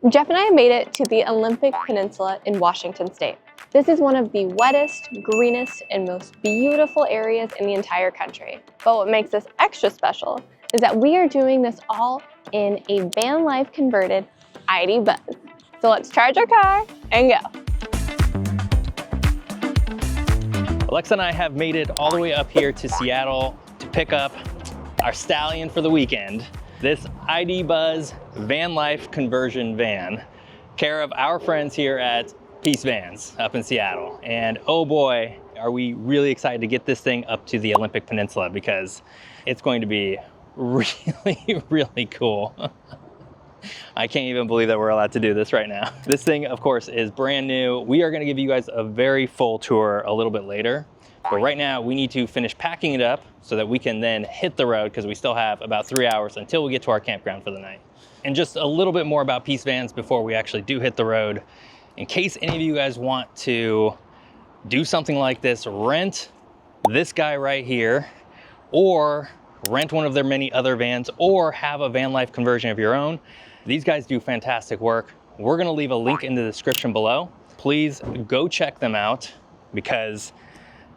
Geoff and I made it to the Olympic Peninsula in Washington State. This is one of the wettest, greenest, and most beautiful areas in the entire country. But what makes this extra special is that we are doing this all in a van life converted ID Buzz. So let's charge our car and go. Alexa and I have made it all the way up here to Seattle to pick up our stallion for the weekend. This ID Buzz van life conversion van, care of our friends here at Peace Vans up in Seattle. And oh boy, are we really excited to get this thing up to the Olympic Peninsula because it's going to be really, really cool. I can't even believe that we're allowed to do this right now. This thing, of course, is brand new. We are gonna give you guys a very full tour a little bit later. But right now, we need to finish packing it up so that we can then hit the road because we still have about 3 hours until we get to our campground for the night. And just a little bit more about Peace Vans before we actually do hit the road. In case any of you guys want to do something like this, rent this guy right here, or rent one of their many other vans, or have a van life conversion of your own. These guys do fantastic work. We're gonna leave a link in the description below. Please go check them out because,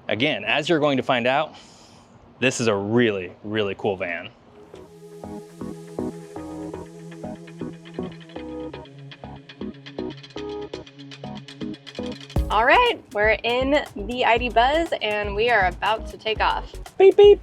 again, as you're going to find out, this is a really, really cool van. All right, we're in the ID Buzz and we are about to take off. Beep, beep.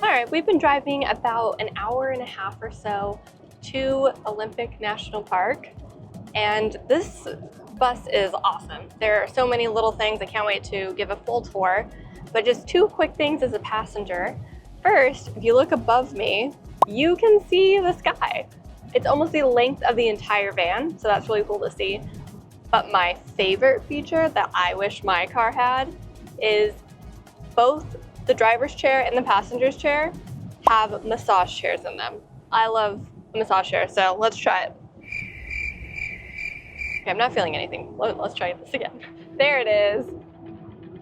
All right, we've been driving about an hour and a half or so to Olympic National Park, and this bus is awesome. There are so many little things. I can't wait to give a full tour, but just two quick things as a passenger. First, if you look above me, you can see the sky. It's almost the length of the entire van, so that's really cool to see. But my favorite feature that I wish my car had is both the driver's chair and the passenger's chair have massage chairs in them. I love a massage chair, so let's try it. Okay, I'm not feeling anything. Let's try this again. There it is.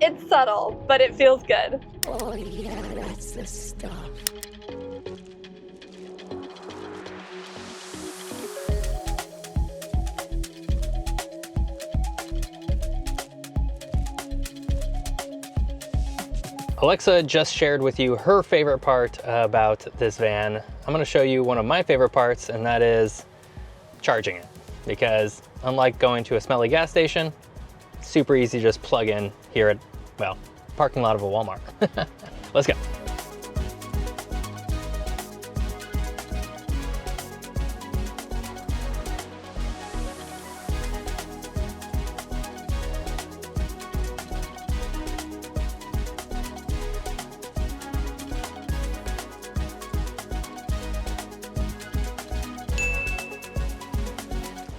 It's subtle, but it feels good. Oh yeah, that's the stuff. Alexa just shared with you her favorite part about this van. I'm gonna show you one of my favorite parts, and that is charging it. Because unlike going to a smelly gas station, it's super easy to just plug in here at, well, parking lot of a Walmart. Let's go.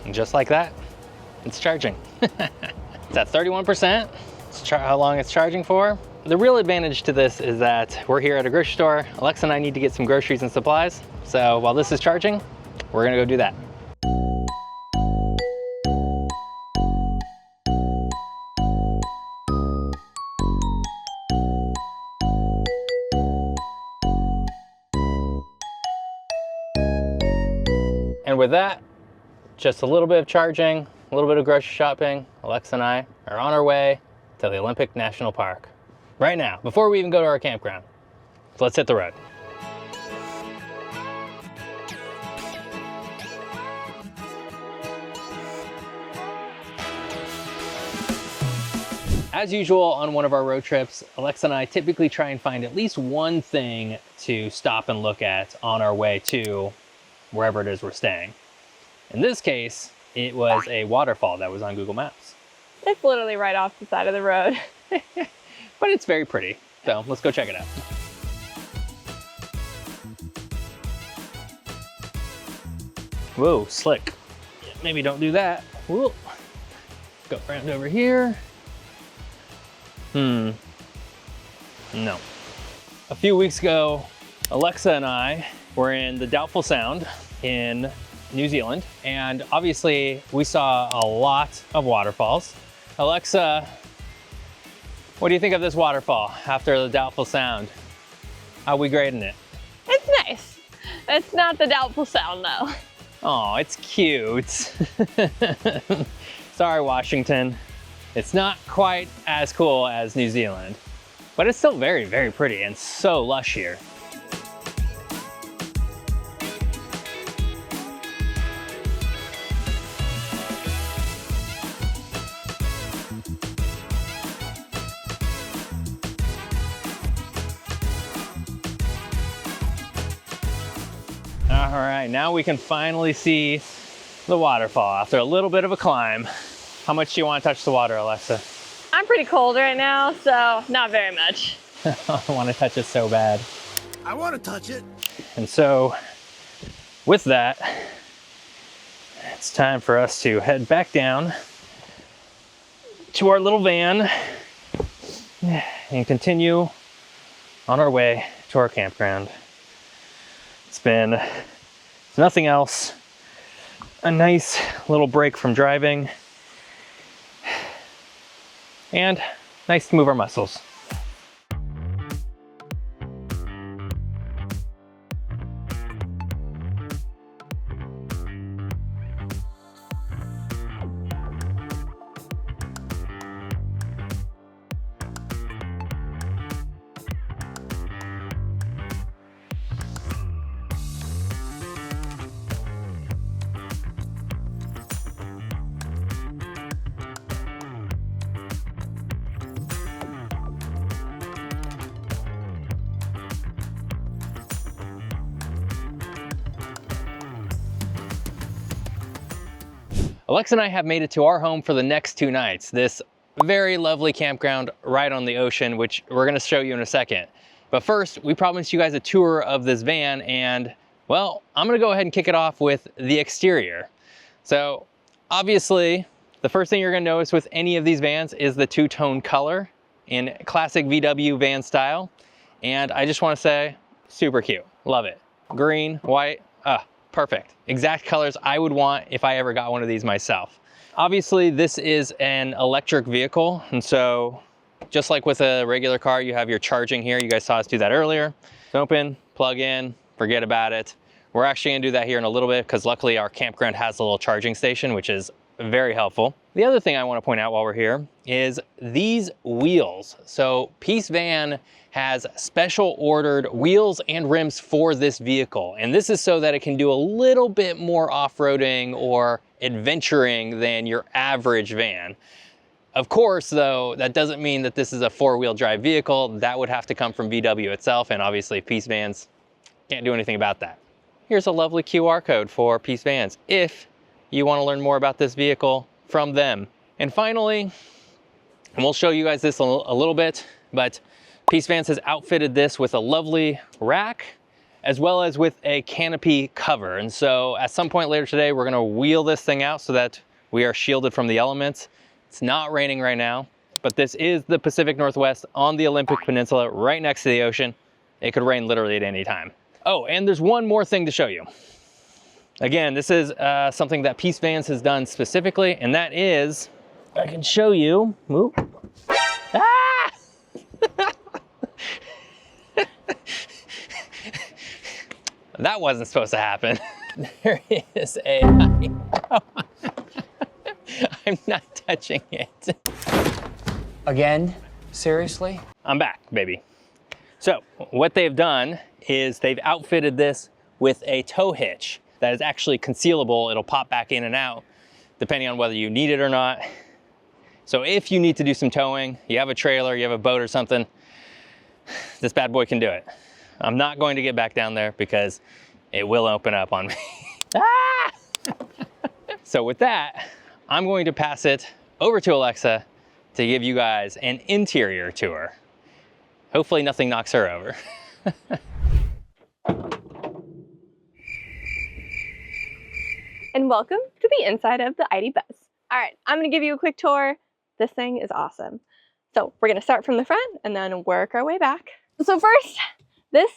And just like that, it's charging. It's at 31%. It's how long it's charging for. The real advantage to this is that we're here at a grocery store. Alexa and I need to get some groceries and supplies. So while this is charging, we're gonna go do that. And with that, just a little bit of charging, a little bit of grocery shopping, Alexa and I are on our way to the Olympic National Park. Right now, before we even go to our campground. So let's hit the road. As usual on one of our road trips, Alexa and I typically try and find at least one thing to stop and look at on our way to wherever it is we're staying. In this case, it was a waterfall that was on Google Maps. It's literally right off the side of the road. But it's very pretty, so let's go check it out. Whoa, slick. Maybe don't do that. Whoa. Go around over here. No. A few weeks ago, Alexa and I We're in the Doubtful Sound in New Zealand, and obviously we saw a lot of waterfalls. Alexa, what do you think of this waterfall after the Doubtful Sound? How are we grading it? It's nice. It's not the Doubtful Sound though. Oh, it's cute. Sorry, Washington. It's not quite as cool as New Zealand, but it's still very, very pretty and so lush here. All right, now we can finally see the waterfall after a little bit of a climb. How much do you want to touch the water, Alexa? I'm pretty cold right now, so not very much. I want to touch it so bad. I want to touch it. And so with that, it's time for us to head back down to our little van and continue on our way to our campground. It's been, if nothing else, a nice little break from driving and nice to move our muscles. Alexa and I have made it to our home for the next 2 nights. This very lovely campground right on the ocean, which we're gonna show you in a second. But first, we promised you guys a tour of this van, and well, I'm gonna go ahead and kick it off with the exterior. So obviously, the first thing you're gonna notice with any of these vans is the two-tone color in classic VW van style. And I just wanna say, super cute, love it. Green, white, perfect. Exact colors I would want if I ever got one of these myself. Obviously, this is an electric vehicle, and so just like with a regular car, you have your charging here. You guys saw us do that earlier. Open, plug in, forget about it. We're actually gonna do that here in a little bit because luckily our campground has a little charging station, which is very helpful. The other thing I want to point out while we're here is these wheels. So Peace Van has special ordered wheels and rims for this vehicle. And this is so that it can do a little bit more off-roading or adventuring than your average van. Of course, though, that doesn't mean that this is a 4-wheel drive vehicle. That would have to come from VW itself, and obviously Peace Vans can't do anything about that. Here's a lovely QR code for Peace Vans if you want to learn more about this vehicle from them. And finally, and we'll show you guys this a little bit, but Peace Vans has outfitted this with a lovely rack as well as with a canopy cover. And so at some point later today, we're gonna wheel this thing out so that we are shielded from the elements. It's not raining right now, but this is the Pacific Northwest on the Olympic Peninsula, right next to the ocean. It could rain literally at any time. Oh, and there's one more thing to show you. Again, this is something that Peace Vans has done specifically, and that is, I can show you, whoop. Ah! That wasn't supposed to happen. There is a, I'm not touching it. Again? Seriously? I'm back, baby. So what they've done is they've outfitted this with a tow hitch that is actually concealable. It'll pop back in and out depending on whether you need it or not. So if you need to do some towing, you have a trailer, you have a boat or something, this bad boy can do it. I'm not going to get back down there because it will open up on me. Ah! So with that, I'm going to pass it over to Alexa to give you guys an interior tour. Hopefully nothing knocks her over. And welcome to the inside of the ID Buzz. All right, I'm gonna give you a quick tour. This thing is awesome. So we're gonna start from the front and then work our way back. So first, this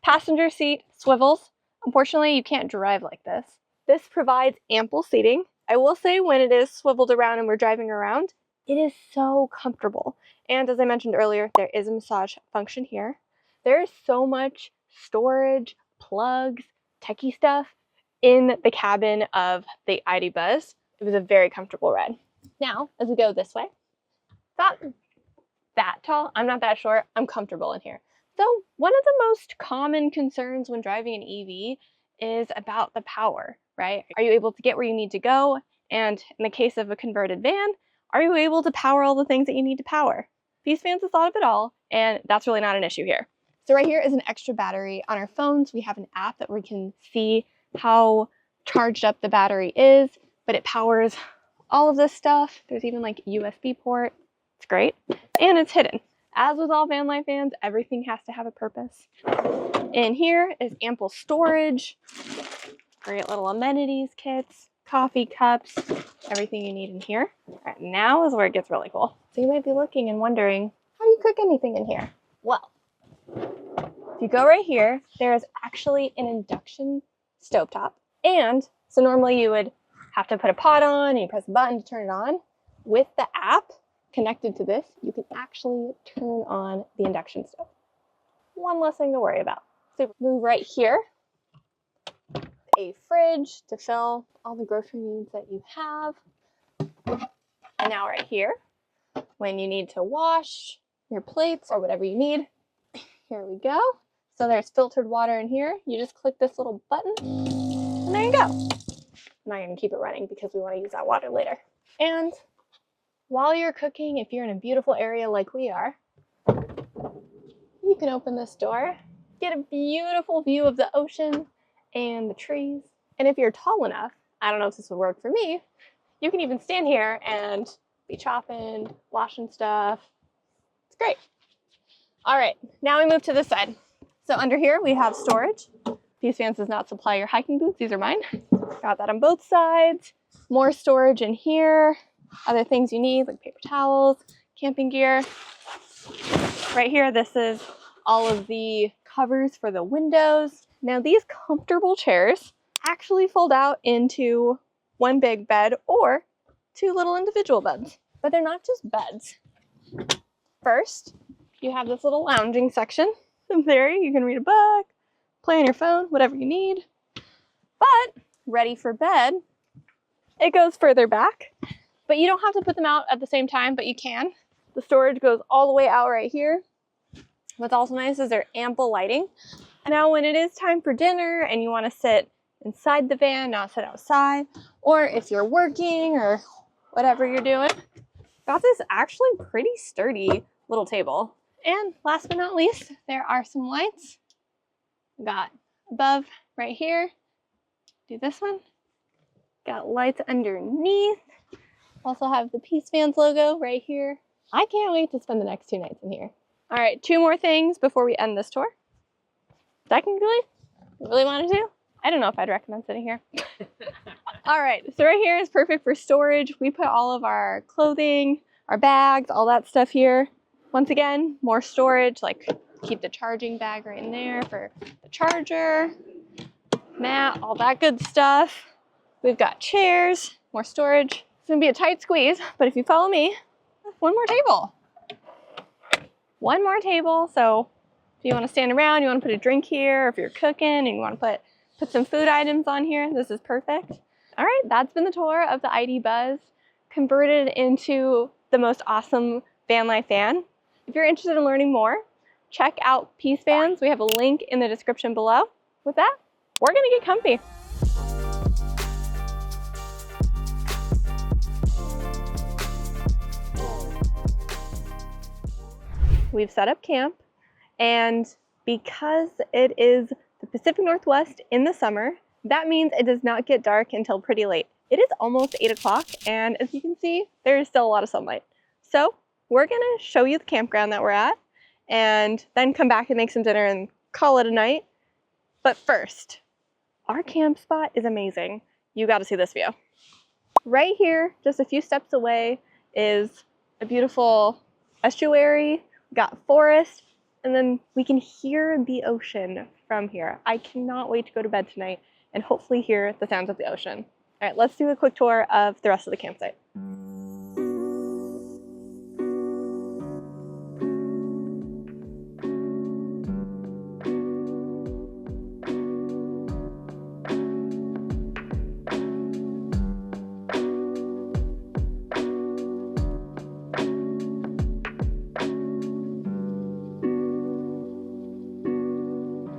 passenger seat swivels Unfortunately, you can't drive like this. This provides ample seating. I will say when it is swiveled around and we're driving around, it is so comfortable. And as I mentioned earlier, there is a massage function here. There is so much storage, plugs, techie stuff in the cabin of the ID Buzz. It was a very comfortable ride. Now, as we go this way, not that tall, I'm not that short, I'm comfortable in here. So one of the most common concerns when driving an EV is about the power, right? Are you able to get where you need to go? And in the case of a converted van, are you able to power all the things that you need to power? These fans have thought of it all, and that's really not an issue here. So right here is an extra battery. On our phones, we have an app that we can see how charged up the battery is, but it powers all of this stuff. There's even like a USB port. It's great. And it's hidden. As with all van life vans, everything has to have a purpose. In here is ample storage, great little amenities kits, coffee cups, everything you need in here. All right, now is where it gets really cool. So you might be looking and wondering, how do you cook anything in here? Well, if you go right here, there is actually an induction stovetop. And so normally you would have to put a pot on and you press a button to turn it on. With the app connected to this, you can actually turn on the induction stove. One less thing to worry about. So move right here, a fridge to fill all the grocery needs that you have. And now right here, when you need to wash your plates or whatever you need, here we go. So there's filtered water in here. You just click this little button and there you go. I'm not gonna keep it running because we wanna use that water later. And while you're cooking, if you're in a beautiful area like we are, you can open this door, get a beautiful view of the ocean and the trees. And if you're tall enough, I don't know if this would work for me, you can even stand here and be chopping, washing stuff. It's great. All right, now we move to this side. So under here we have storage. These fans does not supply your hiking boots, these are mine. Got that on both sides. More storage in here. Other things you need like paper towels, camping gear. Right here, this is all of the covers for the windows. Now these comfortable chairs actually fold out into one big bed or two little individual beds. But they're not just beds. First, you have this little lounging section. And there you can read a book, play on your phone, whatever you need. But ready for bed, it goes further back. But you don't have to put them out at the same time, but you can. The storage goes all the way out right here. What's also nice is there's ample lighting. Now when it is time for dinner and you want to sit inside the van, not sit outside, or if you're working or whatever you're doing, got this actually pretty sturdy little table. And last but not least, there are some lights. Got above right here. Do this one. Got lights underneath. Also have the Peace Fans logo right here. I can't wait to spend the next 2 nights in here. All right, 2 more things before we end this tour. Technically, you really wanted to? I don't know if I'd recommend sitting here. All right, so right here is perfect for storage. We put all of our clothing, our bags, all that stuff here. Once again, more storage, like keep the charging bag right in there for the charger, mat, all that good stuff. We've got chairs, more storage. It's gonna be a tight squeeze, but if you follow me, one more table. One more table, so if you wanna stand around, you wanna put a drink here, or if you're cooking and you wanna put some food items on here, this is perfect. All right, that's been the tour of the ID Buzz, converted into the most awesome van life van. If you're interested in learning more, check out Peace Fans. We have a link in the description below. With that, we're gonna get comfy. We've set up camp, and because it is the Pacific Northwest in the summer, that means it does not get dark until pretty late. It is almost 8 o'clock, and as you can see, there is still a lot of sunlight. So we're gonna show you the campground that we're at, and then come back and make some dinner and call it a night. But first, our camp spot is amazing. You gotta see this view. Right here, just a few steps away, is a beautiful estuary. Got forest, and then we can hear the ocean from here. I cannot wait to go to bed tonight and hopefully hear the sounds of the ocean. All right, let's do a quick tour of the rest of the campsite.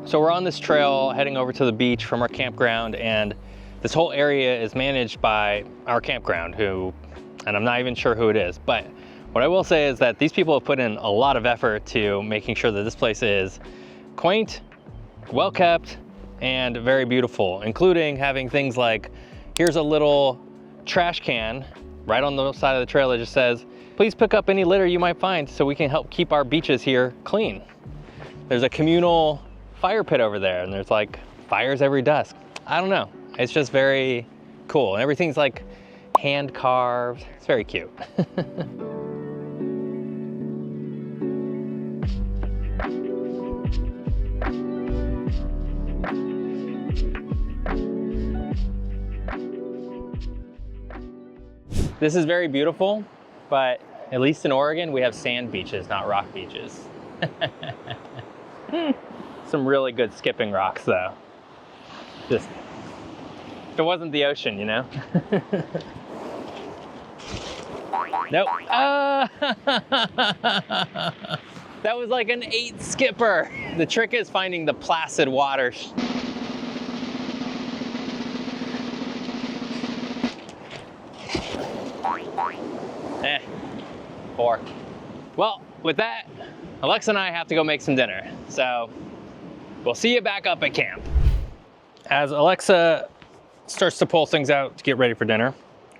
So we're on this trail heading over to the beach from our campground, and this whole area is managed by our campground, and I'm not even sure who it is, but what I will say is that these people have put in a lot of effort to making sure that this place is quaint, well kept, and very beautiful, including having things like, here's a little trash can right on the side of the trail that just says, please pick up any litter you might find so we can help keep our beaches here clean. There's a communal fire pit over there, and there's like fires every dusk. I don't know, it's just very cool, and everything's like hand carved. It's very cute. This is very beautiful, but at least in Oregon we have sand beaches, not rock beaches. Some really good skipping rocks though. Just, if it wasn't the ocean, you know? Nope. That was like an 8 skipper. The trick is finding the placid waters. Eh, 4. Well, with that, Alexa and I have to go make some dinner. So we'll see you back up at camp. As Alexa starts to pull things out to get ready for dinner,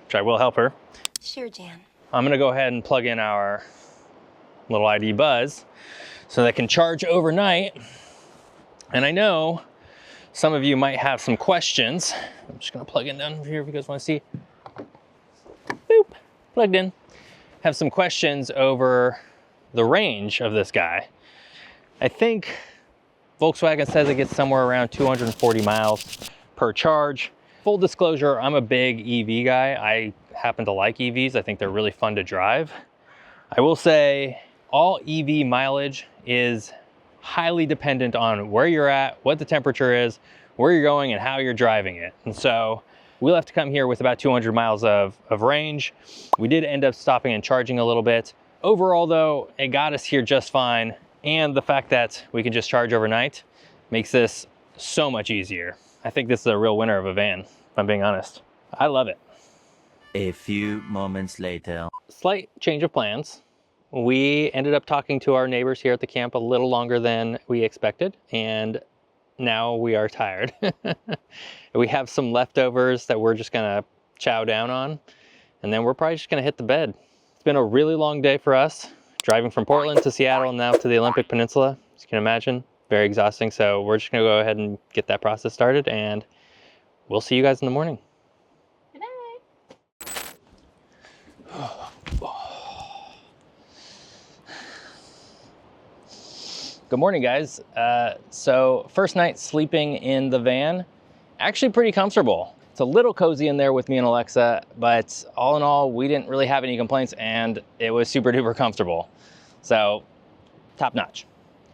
which I will help her. Sure, Jan. I'm gonna go ahead and plug in our little ID Buzz so they can charge overnight. And I know some of you might have some questions. I'm just gonna plug in down here if you guys wanna see. Boop, plugged in. Have some questions over the range of this guy. I think Volkswagen says it gets somewhere around 240 miles per charge. Full disclosure, I'm a big EV guy. I happen to like EVs. I think they're really fun to drive. I will say all EV mileage is highly dependent on where you're at, what the temperature is, where you're going, and how you're driving it. And so we'll have to come here with about 200 miles of range. We did end up stopping and charging a little bit. Overall though, it got us here just fine. And the fact that we can just charge overnight makes this so much easier. I think this is a real winner of a van, if I'm being honest. I love it. A few moments later. Slight change of plans. We ended up talking to our neighbors here at the camp a little longer than we expected, and now we are tired. We have some leftovers that we're just gonna chow down on, and then we're probably just gonna hit the bed. It's been a really long day for us, driving from Portland to Seattle and now to the Olympic Peninsula, as you can imagine. Very exhausting, so we're just gonna go ahead and get that process started, and we'll see you guys in the morning. Good night. Good morning, guys. So first night sleeping in the van, actually pretty comfortable. It's a little cozy in there with me and Alexa, but all in all, we didn't really have any complaints and it was super duper comfortable. So top notch.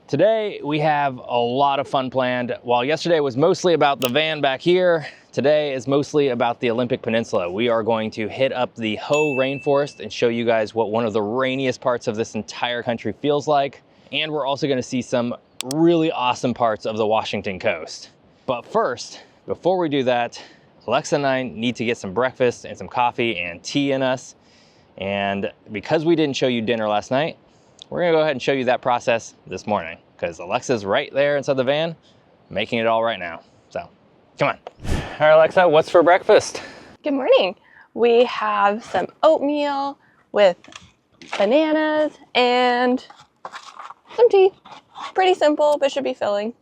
Today, we have a lot of fun planned. While yesterday was mostly about the van back here, today is mostly about the Olympic Peninsula. We are going to hit up the Hoh Rainforest and show you guys what one of the rainiest parts of this entire country feels like. And we're also gonna see some really awesome parts of the Washington coast. But first, before we do that, Alexa and I need to get some breakfast and some coffee and tea in us. And because we didn't show you dinner last night, we're gonna go ahead and show you that process this morning, because Alexa's right there inside the van, making it all right now. So, come on. All right, Alexa, what's for breakfast? Good morning. We have some oatmeal with bananas and some tea. Pretty simple, but should be filling.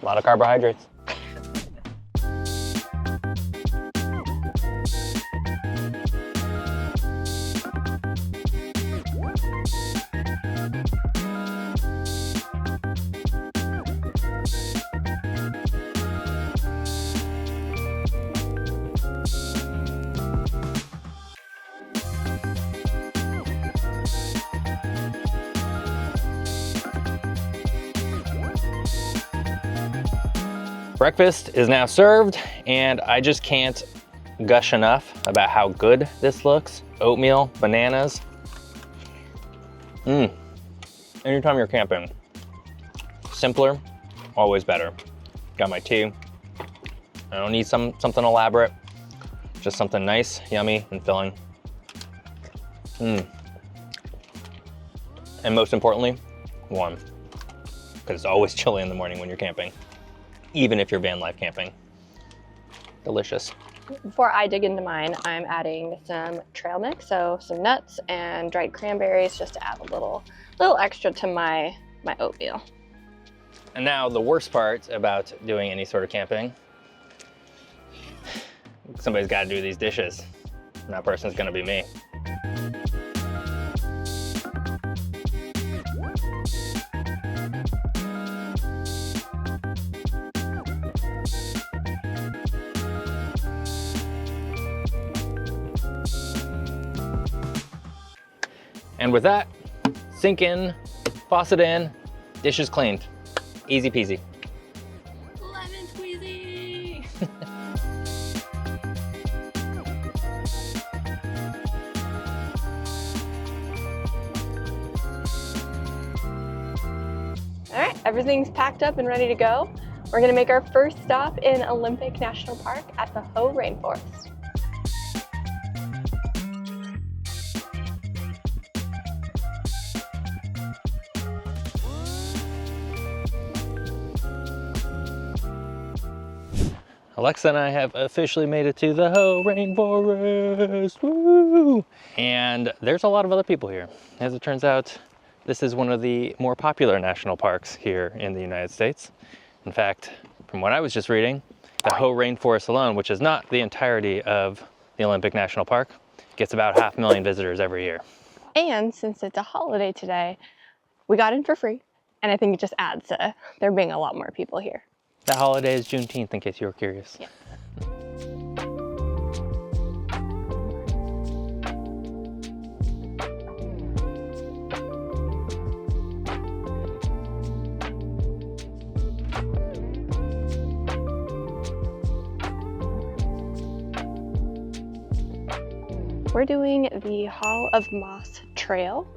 A lot of carbohydrates. Breakfast is now served, and I just can't gush enough about how good this looks. Oatmeal, bananas. Anytime you're camping, simpler, always better. Got my tea. I don't need something elaborate, just something nice, yummy, and filling. And most importantly, warm. Because it's always chilly in the morning when you're camping, even if you're van life camping. Delicious. Before I dig into mine, I'm adding some trail mix, so some nuts and dried cranberries just to add a little extra to my oatmeal. And now the worst part about doing any sort of camping, somebody's got to do these dishes. And that person's going to be me. And with that, sink in, faucet in, dishes cleaned. Easy peasy. Lemon squeezy! All right, everything's packed up and ready to go. We're gonna make our first stop in Olympic National Park at the Hoh Rainforest. Alexa and I have officially made it to the Hoh Rainforest, woo! And there's a lot of other people here. As it turns out, this is one of the more popular national parks here in the United States. In fact, from what I was just reading, the Hoh Rainforest alone, which is not the entirety of the Olympic National Park, gets about 500,000 visitors every year. And since it's a holiday today, we got in for free. And I think it just adds to there being a lot more people here. That holiday is Juneteenth, in case you were curious. Yeah. We're doing the Hall of Moss Trail,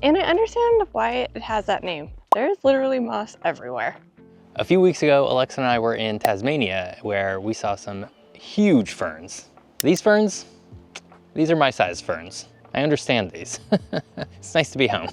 and I understand why it has that name. There's literally moss everywhere. A few weeks ago, Alexa and I were in Tasmania, where we saw some huge ferns. These ferns, these are my size ferns. I understand these. It's nice to be home.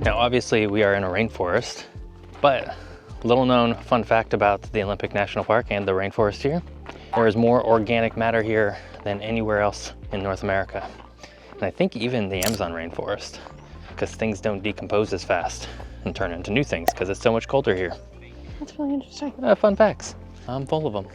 Now, obviously we are in a rainforest, but little known fun fact about the Olympic National Park and the rainforest here, there is more organic matter here than anywhere else in North America. And I think even the Amazon rainforest, because things don't decompose as fast and turn into new things because it's so much colder here. That's really interesting. Fun facts. I'm full of them.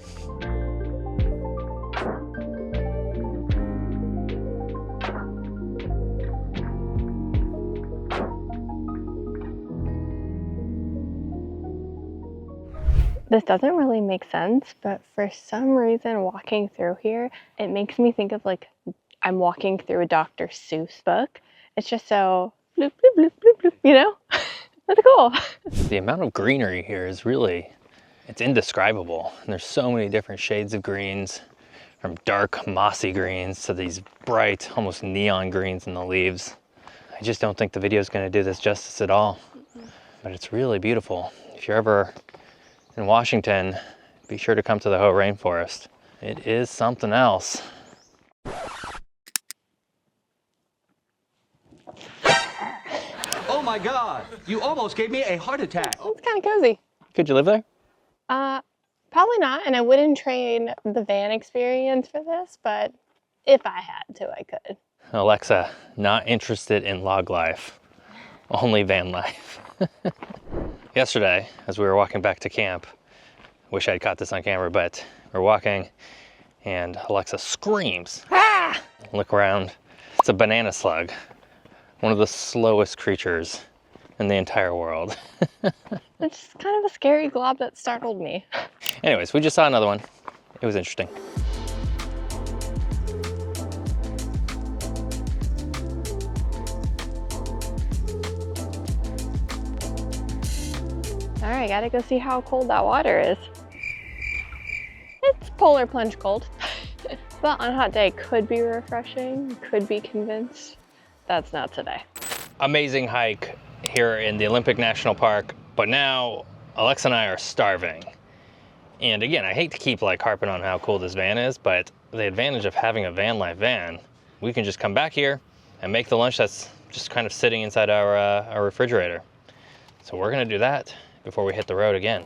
This doesn't really make sense, but for some reason walking through here, it makes me think of like I'm walking through a Dr. Seuss book. It's just so bloop, bloop, bloop, bloop, bloop, you know? That's cool. The amount of greenery here is really, it's indescribable. And there's so many different shades of greens, from dark mossy greens to these bright, almost neon greens in the leaves. I just don't think the video is going to do this justice at all. But it's really beautiful. If you're ever in Washington, be sure to come to the Hoh Rainforest. It is something else. Oh my God, you almost gave me a heart attack. It's kind of cozy. Could you live there? Probably not, and I wouldn't trade the van experience for this, but if I had to, I could. Alexa, not interested in log life, only van life. Yesterday, as we were walking back to camp, Wish I'd caught this on camera, but we're walking and Alexa screams, "Ah!" Look around. It's a banana slug, one of the slowest creatures in the entire world. It's just kind of a scary glob that startled me. Anyways, we just saw another one. It was interesting. All right, gotta go see how cold that water is. It's polar plunge cold, but on a hot day could be refreshing, could be convinced. That's not today. Amazing hike here in the Olympic National Park, but now Alexa and I are starving. And again, I hate to keep like harping on how cool this van is, but the advantage of having a van life van, we can just come back here and make the lunch that's just kind of sitting inside our refrigerator. So we're gonna do that before we hit the road again.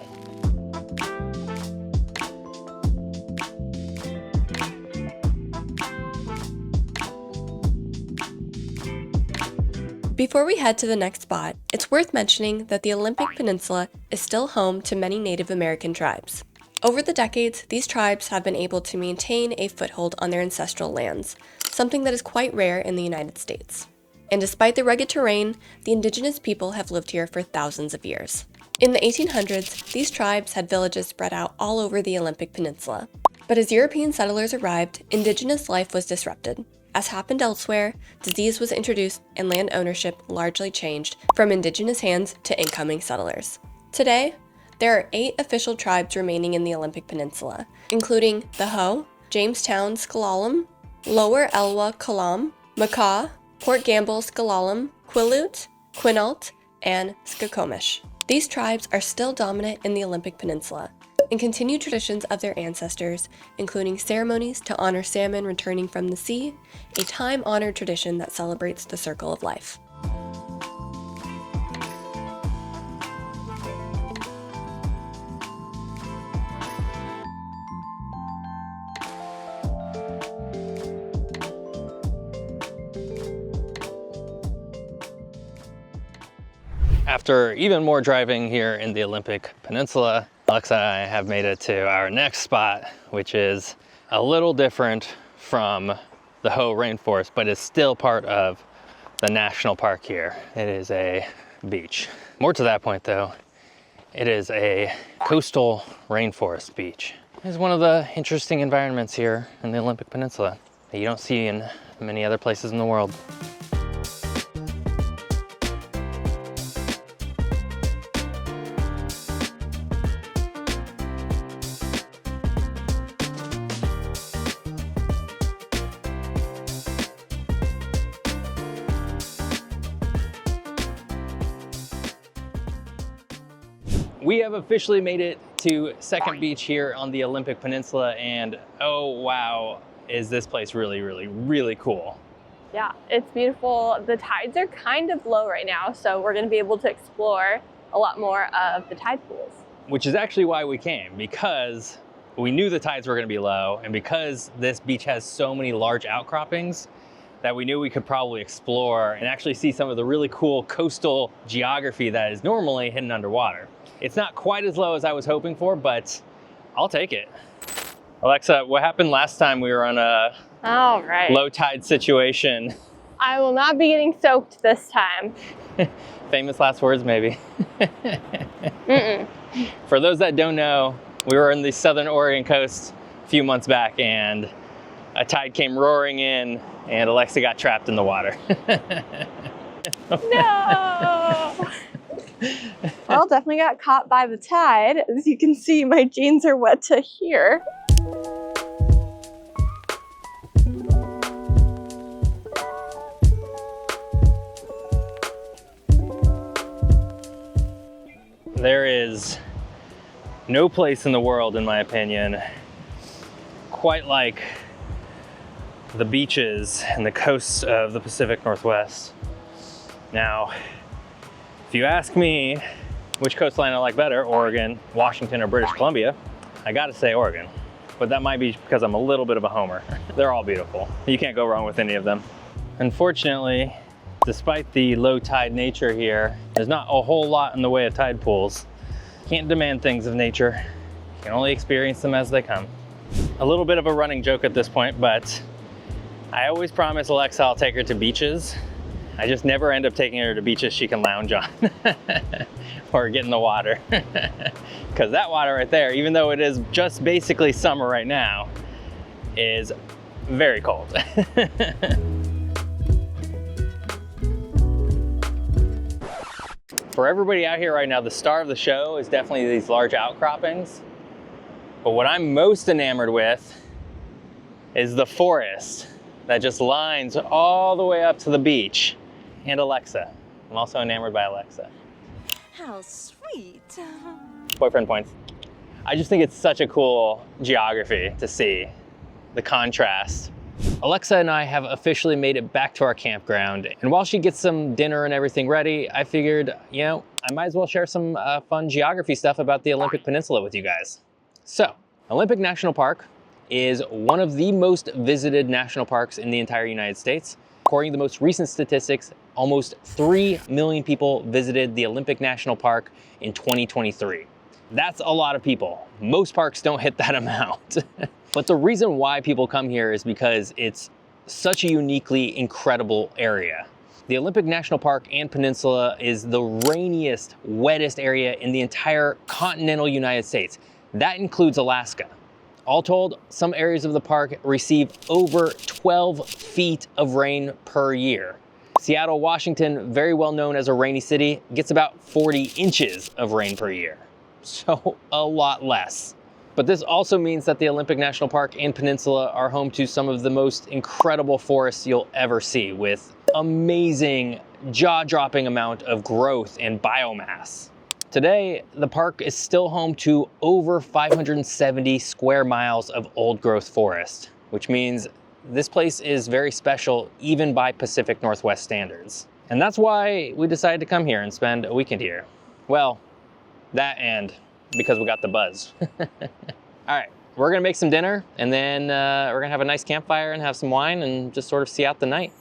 Before we head to the next spot, it's worth mentioning that the Olympic Peninsula is still home to many Native American tribes. Over the decades, these tribes have been able to maintain a foothold on their ancestral lands, something that is quite rare in the United States. And despite the rugged terrain, the indigenous people have lived here for thousands of years. In the 1800s, these tribes had villages spread out all over the Olympic Peninsula. But as European settlers arrived, indigenous life was disrupted. As happened elsewhere, disease was introduced and land ownership largely changed from indigenous hands to incoming settlers. Today, there are 8 official tribes remaining in the Olympic Peninsula, including the Hoh, Jamestown S'Klallam, Lower Elwha Kalam, Makah, Port Gamble S'Klallam, Quileute, Quinault, and Skokomish. These tribes are still dominant in the Olympic Peninsula and continue traditions of their ancestors, including ceremonies to honor salmon returning from the sea, a time-honored tradition that celebrates the circle of life. After even more driving here in the Olympic Peninsula, Alexa and I have made it to our next spot, which is a little different from the Hoh Rainforest, but is still part of the national park here. It is a beach. More to that point though, it is a coastal rainforest beach. It's one of the interesting environments here in the Olympic Peninsula that you don't see in many other places in the world. We have officially made it to Second Beach here on the Olympic Peninsula, and oh wow, is this place really, really, really cool. Yeah, it's beautiful. The tides are kind of low right now, so we're gonna be able to explore a lot more of the tide pools. Which is actually why we came, because we knew the tides were gonna be low, and because this beach has so many large outcroppings that we knew we could probably explore and actually see some of the really cool coastal geography that is normally hidden underwater. It's not quite as low as I was hoping for, but I'll take it. Alexa, what happened last time we were on a low tide situation? I will not be getting soaked this time. Famous last words, maybe. For those that don't know, we were in the southern Oregon coast a few months back, and a tide came roaring in, and Alexa got trapped in the water. No! Well, definitely got caught by the tide. As you can see, my jeans are wet to here. There is no place in the world, in my opinion, quite like the beaches and the coasts of the Pacific Northwest. Now, if you ask me which coastline I like better, Oregon, Washington, or British Columbia, I gotta say Oregon. But that might be because I'm a little bit of a homer. They're all beautiful. You can't go wrong with any of them. Unfortunately, despite the low tide nature here, there's not a whole lot in the way of tide pools. Can't demand things of nature. You can only experience them as they come. A little bit of a running joke at this point, but I always promise Alexa I'll take her to beaches. I just never end up taking her to beaches she can lounge on or get in the water. Because that water right there, even though it is just basically summer right now, is very cold. For everybody out here right now, the star of the show is definitely these large outcroppings. But what I'm most enamored with is the forest that just lines all the way up to the beach. And Alexa. I'm also enamored by Alexa. How sweet. Boyfriend points. I just think it's such a cool geography to see, the contrast. Alexa and I have officially made it back to our campground. And while she gets some dinner and everything ready, I figured, you know, I might as well share some fun geography stuff about the Olympic Peninsula with you guys. So, Olympic National Park is one of the most visited national parks in the entire United States. According to the most recent statistics, almost 3 million people visited the Olympic National Park in 2023. That's a lot of people. Most parks don't hit that amount. But the reason why people come here is because it's such a uniquely incredible area. The Olympic National Park and Peninsula is the rainiest, wettest area in the entire continental United States. That includes Alaska. All told, some areas of the park receive over 12 feet of rain per year. Seattle, Washington, very well known as a rainy city, gets about 40 inches of rain per year. So a lot less. But this also means that the Olympic National Park and Peninsula are home to some of the most incredible forests you'll ever see, with amazing, jaw-dropping amount of growth and biomass. Today, the park is still home to over 570 square miles of old-growth forest, which means this place is very special even by Pacific Northwest standards. And that's why we decided to come here and spend a weekend here. Well, that and because we got the buzz. All right, we're gonna make some dinner, and then we're gonna have a nice campfire and have some wine and just sort of see out the night.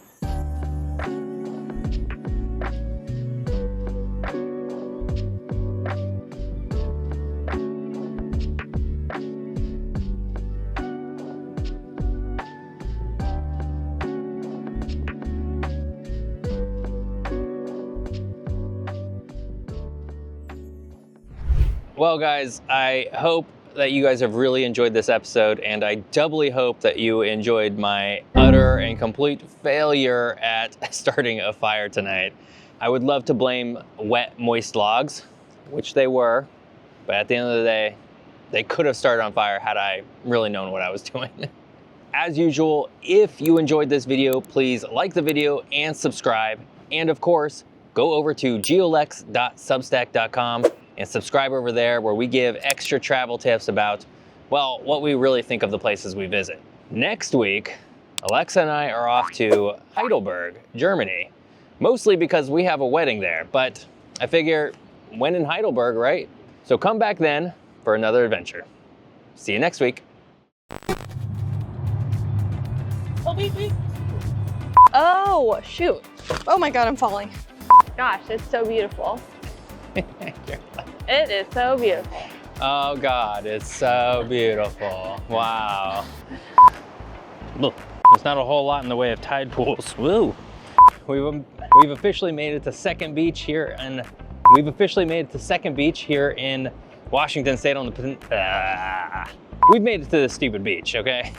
Well, guys, I hope that you guys have really enjoyed this episode, and I doubly hope that you enjoyed my utter and complete failure at starting a fire tonight. I would love to blame wet, moist logs, which they were, but at the end of the day, they could have started on fire had I really known what I was doing. As usual, if you enjoyed this video, please like the video and subscribe. And of course, go over to geolex.substack.com and subscribe over there, where we give extra travel tips about, well, what we really think of the places we visit. Next week, Alexa and I are off to Heidelberg, Germany, mostly because we have a wedding there, but I figure, when in Heidelberg, right? So come back then for another adventure. See you next week. Oh, shoot. Oh my God, I'm falling. Gosh, it's so beautiful. It is so beautiful. Oh God, it's so beautiful. Wow. Look, there's not a whole lot in the way of tide pools. Woo. We've officially made it to second beach here, and in Washington State on the we've made it to the stupid beach, okay?